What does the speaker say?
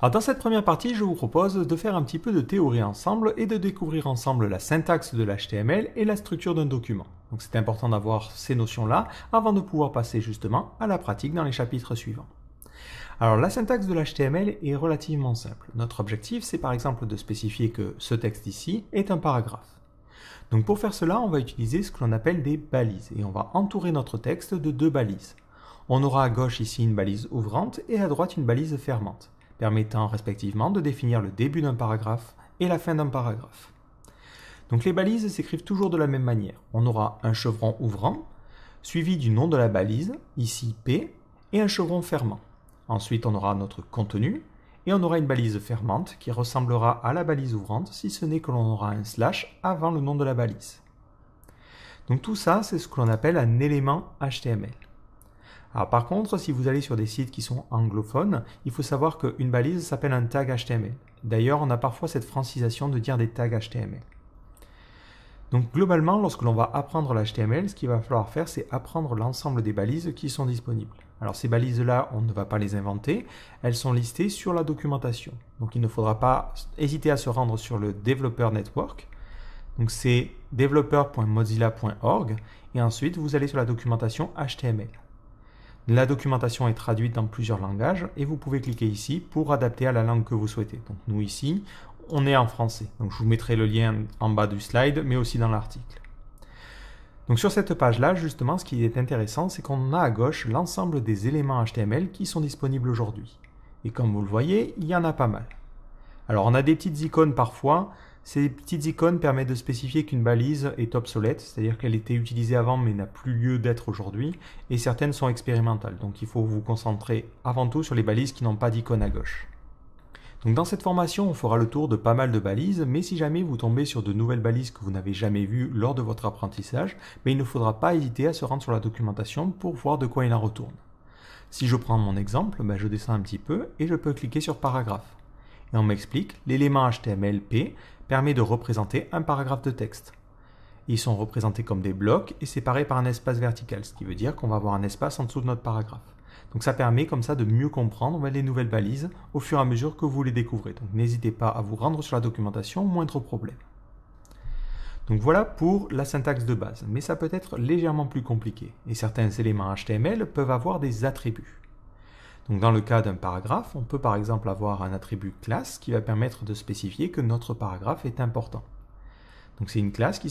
Alors dans cette première partie, je vous propose de faire un petit peu de théorie ensemble et de découvrir ensemble la syntaxe de l'HTML et la structure d'un document. Donc c'est important d'avoir ces notions-là avant de pouvoir passer justement à la pratique dans les chapitres suivants. Alors la syntaxe de l'HTML est relativement simple. Notre objectif, c'est par exemple de spécifier que ce texte ici est un paragraphe. Donc pour faire cela, on va utiliser ce que l'on appelle des balises et on va entourer notre texte de deux balises. On aura à gauche ici une balise ouvrante et à droite une balise fermante, permettant respectivement de définir le début d'un paragraphe et la fin d'un paragraphe. Donc les balises s'écrivent toujours de la même manière. On aura un chevron ouvrant, suivi du nom de la balise, ici P, et un chevron fermant. Ensuite on aura notre contenu, et on aura une balise fermante qui ressemblera à la balise ouvrante, si ce n'est que l'on aura un slash avant le nom de la balise. Donc tout ça, c'est ce que l'on appelle un élément HTML. Alors par contre, si vous allez sur des sites qui sont anglophones, il faut savoir qu'une balise s'appelle un tag HTML. D'ailleurs, on a parfois cette francisation de dire des tags HTML. Donc globalement, lorsque l'on va apprendre l'HTML, ce qu'il va falloir faire, c'est apprendre l'ensemble des balises qui sont disponibles. Alors ces balises-là, on ne va pas les inventer, elles sont listées sur la documentation. Donc il ne faudra pas hésiter à se rendre sur le Developer Network. Donc c'est developer.mozilla.org et ensuite vous allez sur la documentation HTML. La documentation est traduite dans plusieurs langages et vous pouvez cliquer ici pour adapter à la langue que vous souhaitez. Donc nous ici, on est en français. Donc je vous mettrai le lien en bas du slide, mais aussi dans l'article. Donc sur cette page-là, justement, ce qui est intéressant, c'est qu'on a à gauche l'ensemble des éléments HTML qui sont disponibles aujourd'hui. Et comme vous le voyez, il y en a pas mal. Alors on a des petites icônes parfois. Ces petites icônes permettent de spécifier qu'une balise est obsolète, c'est-à-dire qu'elle était utilisée avant mais n'a plus lieu d'être aujourd'hui, et certaines sont expérimentales. Donc il faut vous concentrer avant tout sur les balises qui n'ont pas d'icône à gauche. Donc dans cette formation, on fera le tour de pas mal de balises, mais si jamais vous tombez sur de nouvelles balises que vous n'avez jamais vues lors de votre apprentissage, il ne faudra pas hésiter à se rendre sur la documentation pour voir de quoi il en retourne. Si je prends mon exemple, je descends un petit peu et je peux cliquer sur paragraphe. Et on m'explique, l'élément HTML P permet de représenter un paragraphe de texte. Ils sont représentés comme des blocs et séparés par un espace vertical, ce qui veut dire qu'on va avoir un espace en dessous de notre paragraphe. Donc ça permet comme ça de mieux comprendre les nouvelles balises au fur et à mesure que vous les découvrez. Donc n'hésitez pas à vous rendre sur la documentation, moindre problème. Donc voilà pour la syntaxe de base, mais ça peut être légèrement plus compliqué et certains éléments HTML peuvent avoir des attributs. Donc dans le cas d'un paragraphe, on peut par exemple avoir un attribut classe qui va permettre de spécifier que notre paragraphe est important. Donc c'est une classe qui